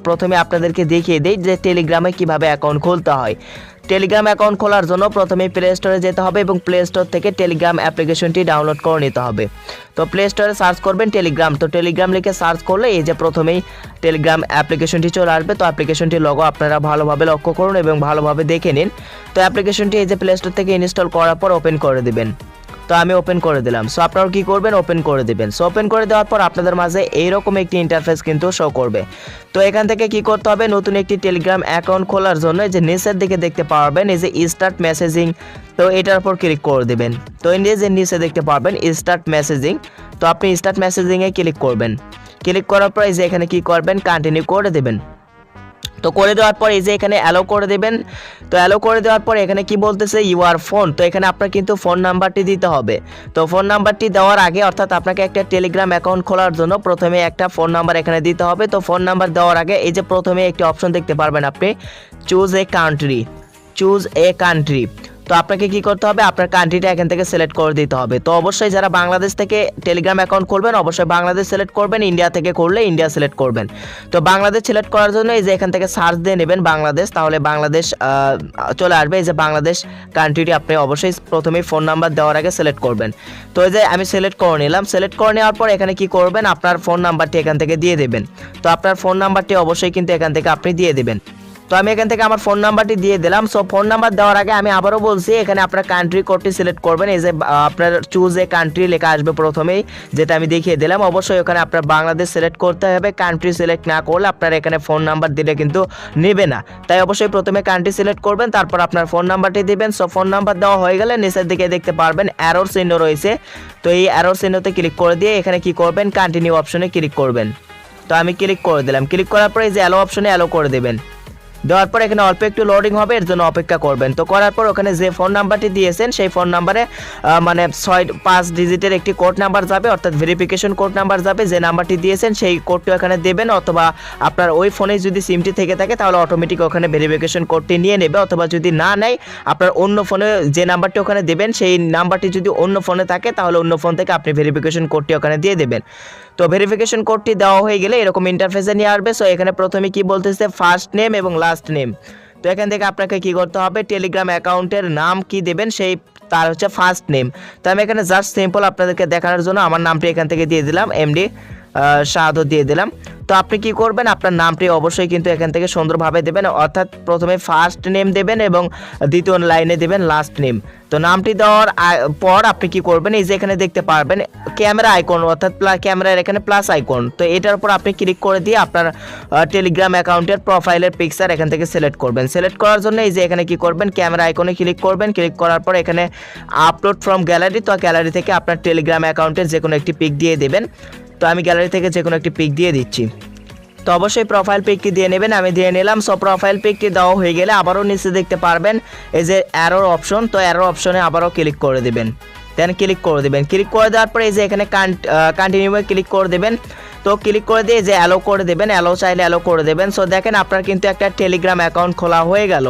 প্রথমে আপনাদেরকে দেখিয়ে দেই যে টেলিগ্রামে কিভাবে অ্যাকাউন্ট খুলতে হয়। টেলিগ্রাম অ্যাকাউন্ট খোলার জন্য প্রথমে প্লে স্টোরে যেতে হবে এবং প্লে স্টোর থেকে টেলিগ্রাম অ্যাপ্লিকেশনটি ডাউনলোড করে নিতে হবে। তো প্লে স্টোরে সার্চ করবেন টেলিগ্রাম, তো টেলিগ্রাম লিখে সার্চ করলে এই যে প্রথমেই টেলিগ্রাম অ্যাপ্লিকেশনটি চলে আসবে। তো অ্যাপ্লিকেশনটির লোগো আপনারা ভালোভাবে লক্ষ্য করুন এবং ভালোভাবে দেখে নিন। তো অ্যাপ্লিকেশনটি এই যে প্লে স্টোর থেকে ইনস্টল করার পর ওপেন করে দেবেন। তো আমি ওপেন করে দিলাম। সো আপনারা কি করবেন, ওপেন করে দিবেন। সো ওপেন করে দেওয়ার পর আপনাদের মাঝে এইরকম একটি ইন্টারফেস কিন্তু শো করবে। তো এখান থেকে কি করতে হবে, নতুন একটি টেলিগ্রাম অ্যাকাউন্ট খোলার জন্য এই যে নিচের দিকে দেখতে পারবেন এই যে স্টার্ট মেসেজিং, তো এটার উপর ক্লিক করে দিবেন। তো এই যে নিচে দেখতে পারবেন স্টার্ট মেসেজিং, তো আপনি স্টার্ট মেসেজিংয়ে ক্লিক করবেন। ক্লিক করার পর এই যে এখানে কি করবেন, কন্টিনিউ করে দেবেন। তো করে দেওয়ার পর এই যে এখানে অ্যালো করে দেবেন। তো অ্যালো করে দেওয়ার পর এখানে কি বলতেছে ইউর ফোন, তো এখানে আপনার কিন্তু ফোন নাম্বারটি দিতে হবে। তো ফোন নাম্বারটি দেওয়ার আগে অর্থাৎ আপনাকে একটা টেলিগ্রাম অ্যাকাউন্ট খোলার জন্য প্রথমে একটা ফোন নাম্বার এখানে দিতে হবে। তো ফোন নাম্বার দেওয়ার আগে এই যে প্রথমে একটি অপশন দেখতে পারবেন আপনি, choose a country, choose a country. তো আপনাকে কি করতে হবে, আপনার কান্ট্রিটা এখান থেকে সিলেক্ট করে দিতে হবে। তো অবশ্যই যারা বাংলাদেশ থেকে টেলিগ্রাম অ্যাকাউন্ট খুলবেন অবশ্যই বাংলাদেশ সিলেক্ট করবেন, ইন্ডিয়া থেকে করলে ইন্ডিয়া সিলেক্ট করবেন। তো বাংলাদেশ সিলেক্ট করার জন্য এই যে এখান থেকে সার্চ দিয়ে নেবেন বাংলাদেশ, তাহলে বাংলাদেশ চলে আসবে। এই যে বাংলাদেশ কান্ট্রিটি আপনি অবশ্যই প্রথমেই ফোন নাম্বার দেওয়ার আগে সিলেক্ট করবেন। তো এই যে আমি সিলেক্ট করে নিলাম। সিলেক্ট করে নেওয়ার পর এখানে কি করবেন, আপনার ফোন নাম্বারটি এখান থেকে দিয়ে দেবেন। তো আপনার ফোন নাম্বারটি অবশ্যই কিন্তু এখান থেকে আপনি দিয়ে দেবেন। তো আমি এখান থেকে আমার ফোন নাম্বারটি দিয়ে দিলাম। সো ফোন নাম্বার দেওয়ার আগে আমি আবারও বলছি এখানে আপনার কান্ট্রি কোডটি সিলেক্ট করবেন। এই যে আপনার চুজ এ কান্ট্রি লেখা আসবে প্রথমেই, যেটা আমি দেখিয়ে দিলাম। অবশ্যই ওখানে আপনার বাংলাদেশ সিলেক্ট করতে হবে, কান্ট্রি সিলেক্ট না করলে আপনার এখানে ফোন নাম্বার দিলে কিন্তু নেবে না। তাই অবশ্যই প্রথমে কান্ট্রি সিলেক্ট করবেন, তারপর আপনার ফোন নাম্বারটি দিবেন। সো ফোন নাম্বার দেওয়া হয়ে গেলে নিচের দিকে দেখতে পারবেন অ্যারোর চিহ্ন রয়েছে। তো এই অ্যারোর চিহ্নতে ক্লিক করে দিয়ে এখানে কি করবেন, কন্টিনিউ অপশনে ক্লিক করবেন। তো আমি ক্লিক করে দিলাম। ক্লিক করার পরে এই যে অ্যালো অপশনে অ্যালো করে দেবেন। দেওয়ার পর এখানে অল্প একটু লোডিং হবে, এর জন্য অপেক্ষা করবেন। তো করার পর ওখানে যে ফোন নাম্বারটি দিয়েছেন সেই ফোন নাম্বারে মানে 5 ডিজিটের একটি কোড নাম্বার যাবে, অর্থাৎ ভেরিফিকেশন কোড নাম্বার যাবে। যে নাম্বারটি দিয়েছেন সেই কোডটি এখানে দেবেন, অথবা আপনার ওই ফোনে যদি সিমটি থেকে থাকে তাহলে অটোমেটিক ওখানে ভেরিফিকেশন কোডটি নিয়ে নেবে, অথবা যদি না নেয় আপনার অন্য ফোনে যে নাম্বারটি ওখানে দেবেন সেই নাম্বারটি যদি অন্য ফোনে থাকে তাহলে অন্য ফোন থেকে আপনি ভেরিফিকেশন কোডটি ওখানে দিয়ে দেবেন। তো ভেরিফিকেশন কোডটি দেওয়া হয়ে গেলে এরকম ইন্টারফেসে নিয়ে আসবে। সো এখানে প্রথমে কি বলতেছে, ফার্স্ট নেম এবং লাস্ট নেম। তো এখান থেকে আপনাকে কি করতে হবে, টেলিগ্রাম অ্যাকাউন্টের নাম কি দেবেন সেই তার হচ্ছে ফার্স্ট নেম। তো আমি এখানে জাস্ট সিম্পল আপনাদেরকে দেখানোর জন্য আমার নামটি এখান থেকে দিয়ে দিলাম, এমডি শাহাদত দিয়ে দিলাম। তো আপনি কি করবেন, আপনার নামটি অবশ্যই কিন্তু এখান থেকে সুন্দরভাবে দেবেন, অর্থাৎ প্রথমে ফার্স্ট নেম দেবেন এবং দ্বিতীয় লাইনে দেবেন লাস্ট নেম। তো নামটি দেওয়ার পর আপনি কি করবেন, এই যে এখানে দেখতে পারবেন ক্যামেরা আইকন, অর্থাৎ ক্যামেরার এখানে প্লাস আইকন। তো এটার উপর আপনি ক্লিক করে দিয়ে আপনার টেলিগ্রাম অ্যাকাউন্টের প্রোফাইলের পিকচার এখান থেকে সিলেক্ট করবেন। সিলেক্ট করার জন্য এই যে এখানে কি করবেন, ক্যামেরা আইকনে ক্লিক করবেন। ক্লিক করার পর এখানে আপলোড ফ্রম গ্যালারি, তো গ্যালারি থেকে আপনার টেলিগ্রাম অ্যাকাউন্টের যে কোনো একটি পিক দিয়ে দেবেন। তো আমি গ্যালারি থেকে যে কোনো একটি পিক দিয়ে দিচ্ছি। তো অবশ্যই প্রোফাইল পিকটি দিয়ে নেবেন, আমি দিয়ে নিলাম। সো প্রোফাইল পিকটি দেওয়া হয়ে গেলে আবারও নিচে দেখতে পারবেন এই যে অ্যারোর অপশন, তো অ্যারোর অপশনে আবারও ক্লিক করে দেবেন। দেন ক্লিক করে দেবেন। ক্লিক করে দেওয়ার পরে এই যে এখানে কন্টিনিউয়ে ক্লিক করে দেবেন। তো ক্লিক করে দিয়ে যে অ্যালো করে দেবেন, অ্যালো চাইলে অ্যালো করে দেবেন। সো দেখেন আপনার কিন্তু একটা টেলিগ্রাম অ্যাকাউন্ট খোলা হয়ে গেল।